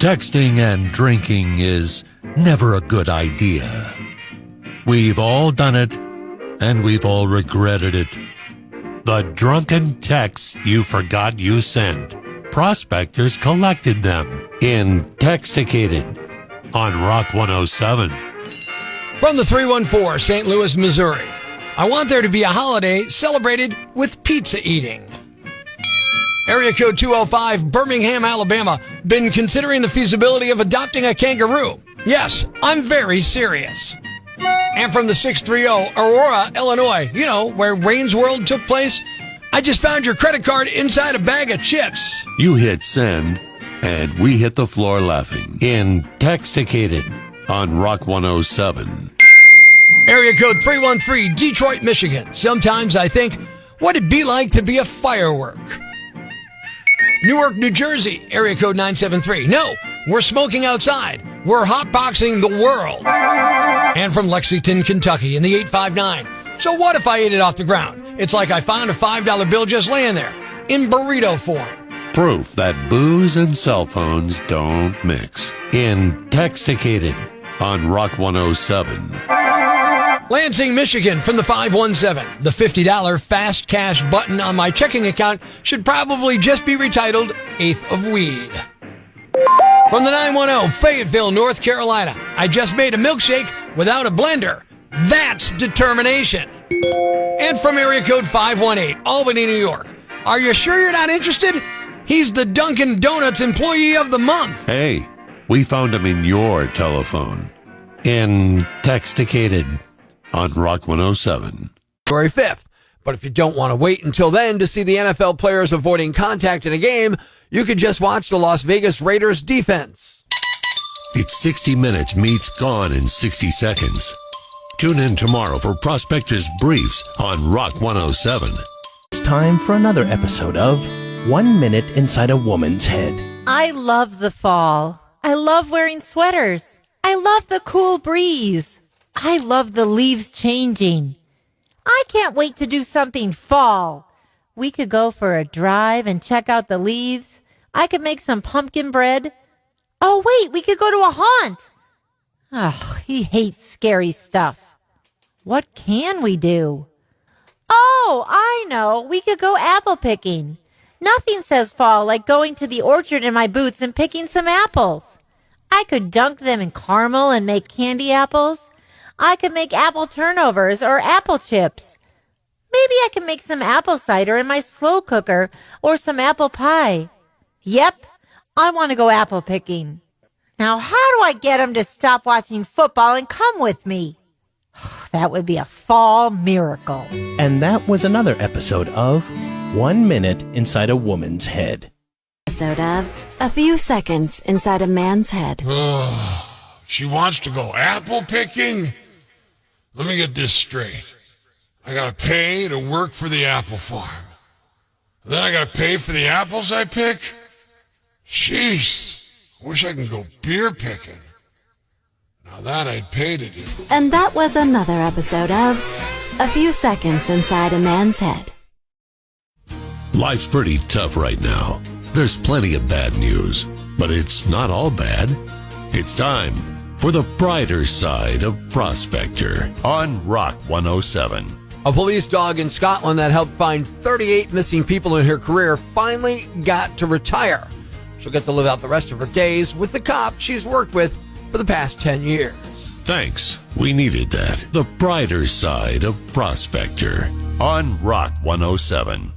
Texting and drinking is never a good idea. We've all done it, and we've all regretted it. The drunken texts you forgot you sent. Prospectors collected them in InTEXTicated on Rock 107. From the 314, St. Louis, Missouri. I want there to be a holiday celebrated with pizza eating. Area code 205, Birmingham, Alabama. Been considering the feasibility of adopting a kangaroo. Yes, I'm very serious. And from the 630, Aurora, Illinois. You know, where Wayne's World took place. I just found your credit card inside a bag of chips. You hit send, and we hit the floor laughing in InTEXTicated on Rock 107. Area code 313, Detroit, Michigan. Sometimes I think, what'd it be like to be a firework? Newark, New Jersey, area code 973. No, we're smoking outside. We're hotboxing the world. And from Lexington, Kentucky in the 859. So what if I ate it off the ground? It's like I found a $5 bill just laying there in burrito form. Proof that booze and cell phones don't mix in InTEXTicated on Rock 107. Lansing, Michigan from the 517. The $50 fast cash button on my checking account should probably just be retitled Eighth of Weed. From the 910, Fayetteville, North Carolina. I just made a milkshake without a blender. That's determination. And from area code 518, Albany, New York. Are you sure you're not interested? He's the Dunkin' Donuts Employee of the Month. Hey, we found him in your telephone in InTEXTicated on Rock 107. February 5th. But if you don't want to wait until then to see the NFL players avoiding contact in a game, you can just watch the Las Vegas Raiders defense. It's 60 minutes meets gone in 60 seconds. Tune in tomorrow for Prospector's Briefs on Rock 107. It's time for another episode of 1 Minute Inside a Woman's Head. I love the fall. I love wearing sweaters. I love the cool breeze. I love the leaves changing. I can't wait to do something fall. We could go for a drive and check out the leaves. I could make some pumpkin bread. Oh, wait, we could go to a haunt. Oh, he hates scary stuff. What can we do? Oh, I know. We could go apple picking. Nothing says fall like going to the orchard in my boots and picking some apples. I could dunk them in caramel and make candy apples. I could make apple turnovers or apple chips. Maybe I can make some apple cider in my slow cooker or some apple pie. Yep, I want to go apple picking. Now, how do I get them to stop watching football and come with me? That would be a fall miracle. And that was another episode of 1 Minute Inside a Woman's Head. Episode of A Few Seconds Inside a Man's Head. She wants to go apple picking? Let me get this straight. I gotta pay to work for the apple farm. Then I gotta pay for the apples I pick? Jeez, I wish I could go beer picking. Now that I'd pay to do. And that was another episode of A Few Seconds Inside a Man's Head. Life's pretty tough right now. There's plenty of bad news, but it's not all bad. It's time for the brighter side of Prospector on Rock 107. A police dog in Scotland that helped find 38 missing people in her career finally got to retire. She'll get to live out the rest of her days with the cop she's worked with for the past 10 years. Thanks. We needed that. The brighter side of Prospector on Rock 107.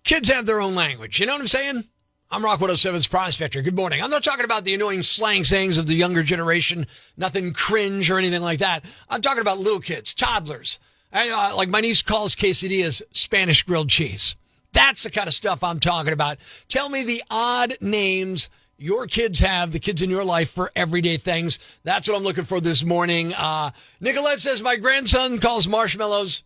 Kids have their own language. You know what I'm saying? I'm Rock 107's Prospector. Good morning. I'm not talking about the annoying slang sayings of the younger generation, nothing cringe or anything like that. I'm talking about little kids, toddlers. Like my niece calls quesadillas Spanish grilled cheese. That's the kind of stuff I'm talking about. Tell me the odd names your kids have, the kids in your life, for everyday things. That's what I'm looking for this morning. Nicolette says, my grandson calls marshmallows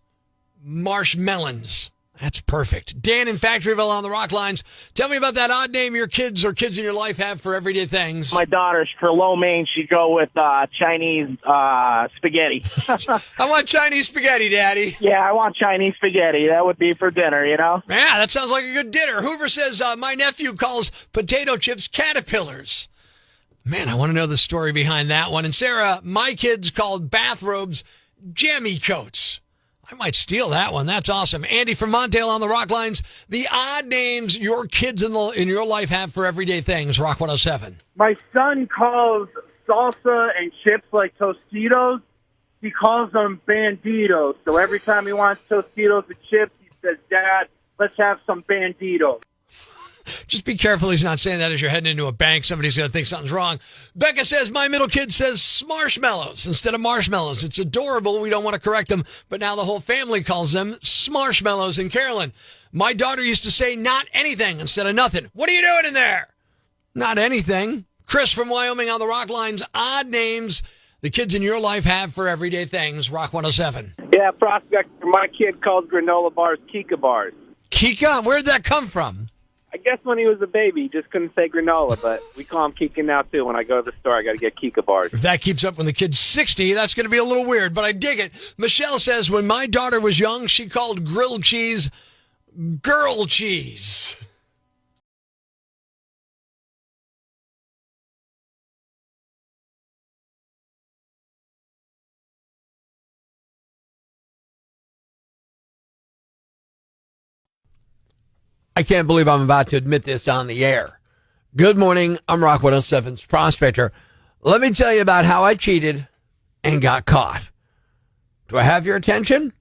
marshmelons. That's perfect. Dan in Factoryville on the Rock Lines. Tell me about that odd name your kids or kids in your life have for everyday things. My daughter, for lo mein, she'd go with Chinese spaghetti. I want Chinese spaghetti, Daddy. Yeah, I want Chinese spaghetti. That would be for dinner, you know? Yeah, that sounds like a good dinner. Hoover says, my nephew calls potato chips caterpillars. Man, I want to know the story behind that one. And Sarah, my kids called bathrobes jammy coats. I might steal that one. That's awesome. Andy from Montail on the Rock Lines. The odd names your kids in your life have for everyday things. Rock 107. My son calls salsa and chips like Tostitos. He calls them Banditos. So every time he wants Tostitos and chips, he says, Dad, let's have some Banditos. Just be careful he's not saying that as you're heading into a bank. Somebody's going to think something's wrong. Becca says, my middle kid says smarshmallows instead of marshmallows. It's adorable. We don't want to correct them, but now the whole family calls them smarshmallows. And Carolyn, my daughter used to say not anything instead of nothing. What are you doing in there? Not anything. Chris from Wyoming on the Rock Lines. Odd names the kids in your life have for everyday things. Rock 107. Yeah, Prospector. My kid calls granola bars Kika bars. Kika? Where'd that come from? I guess when he was a baby, he just couldn't say granola, but we call him Kika now, too. When I go to the store, I got to get Kika bars. If that keeps up when the kid's 60, that's going to be a little weird, but I dig it. Michelle says, when my daughter was young, she called grilled cheese girl cheese. I can't believe I'm about to admit this on the air. Good morning. I'm Rock 107's Prospector. Let me tell you about how I cheated and got caught. Do I have your attention?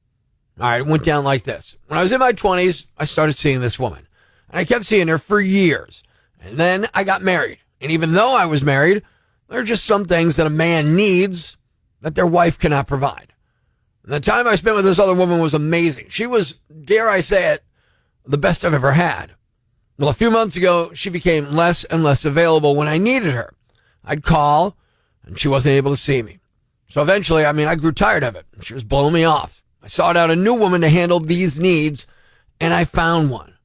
All right, it went down like this. When I was in my 20s, I started seeing this woman. And I kept seeing her for years. And then I got married. And even though I was married, there are just some things that a man needs that their wife cannot provide. And the time I spent with this other woman was amazing. She was, dare I say it, the best I've ever had. Well, a few months ago, she became less and less available when I needed her. I'd call, and she wasn't able to see me. So eventually, I grew tired of it. She was blowing me off. I sought out a new woman to handle these needs, and I found one.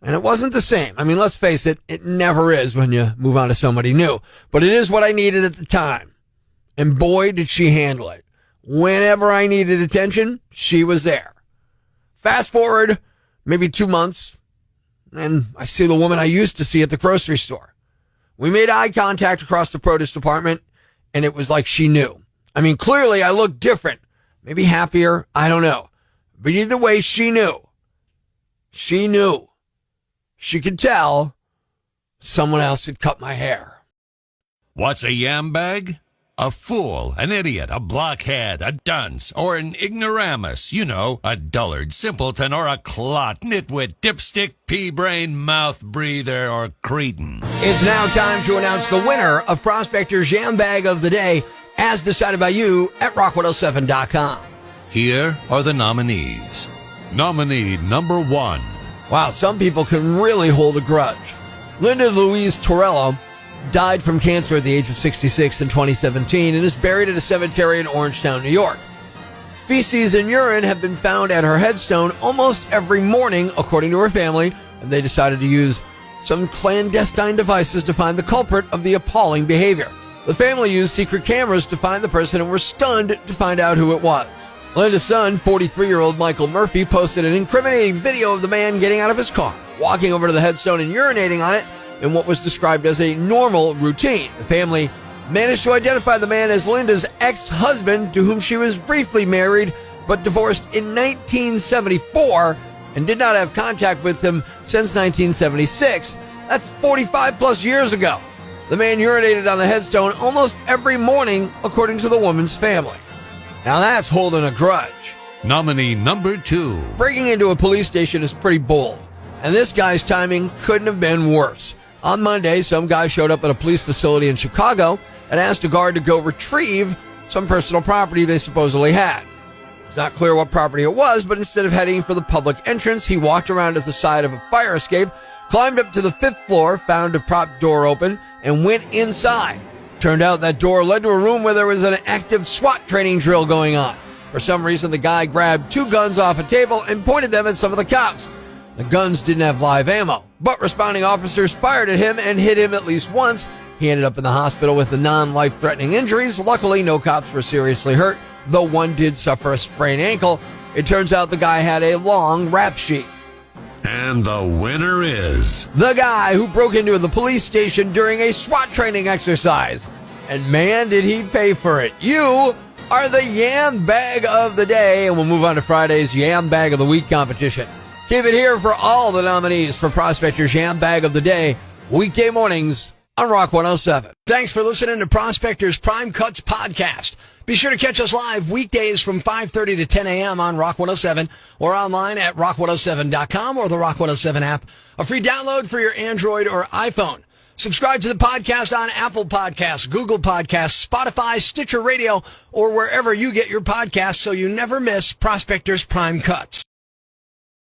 And it wasn't the same. Let's face it, it never is when you move on to somebody new. But it is what I needed at the time. And boy, did she handle it. Whenever I needed attention, she was there. Fast forward maybe 2 months, and I see the woman I used to see at the grocery store. We made eye contact across the produce department, and it was like she knew. Clearly I looked different, maybe happier, I don't know. But either way, she knew. She knew. She could tell someone else had cut my hair. What's a yambag? A fool, an idiot, a blockhead, a dunce, or an ignoramus. You know, a dullard, simpleton, or a clot, nitwit, dipstick, pea-brain, mouth breather, or cretin. It's now time to announce the winner of Prospector's Yambag of the Day, as decided by you at rock107.com. Here are the nominees. Nominee number 1. Wow, some people can really hold a grudge. Linda Louise Torello died from cancer at the age of 66 in 2017 and is buried at a cemetery in Orangetown, New York. Feces and urine have been found at her headstone almost every morning, according to her family, and they decided to use some clandestine devices to find the culprit of the appalling behavior. The family used secret cameras to find the person and were stunned to find out who it was. Linda's son, 43-year-old Michael Murphy, posted an incriminating video of the man getting out of his car, walking over to the headstone and urinating on it in what was described as a normal routine. The family managed to identify the man as Linda's ex-husband, to whom she was briefly married but divorced in 1974 and did not have contact with him since 1976. That's 45 plus years ago. The man urinated on the headstone almost every morning, according to the woman's family. Now that's holding a grudge. Nominee number 2. Breaking into a police station is pretty bold, and this guy's timing couldn't have been worse. On Monday, some guy showed up at a police facility in Chicago and asked a guard to go retrieve some personal property they supposedly had. It's not clear what property it was, but instead of heading for the public entrance, he walked around to the side of a fire escape, climbed up to the 5th floor, found a prop door open, and went inside. Turned out that door led to a room where there was an active SWAT training drill going on. For some reason, the guy grabbed 2 guns off a table and pointed them at some of the cops. The guns didn't have live ammo, but responding officers fired at him and hit him at least once. He ended up in the hospital with the non-life-threatening injuries. Luckily, no cops were seriously hurt, though one did suffer a sprained ankle. It turns out the guy had a long rap sheet. And the winner is the guy who broke into the police station during a SWAT training exercise. And man, did he pay for it. You are the Yambag of the day, and we'll move on to Friday's Yambag of the Week competition. Keep it here for all the nominees for Prospector's Yambag of the day, weekday mornings on Rock 107. Thanks for listening to Prospector's Prime Cuts podcast. Be sure to catch us live weekdays from 5:30 to 10 a.m. on Rock 107 or online at rock107.com or the Rock 107 app, a free download for your Android or iPhone. Subscribe to the podcast on Apple Podcasts, Google Podcasts, Spotify, Stitcher Radio, or wherever you get your podcasts so you never miss Prospector's Prime Cuts.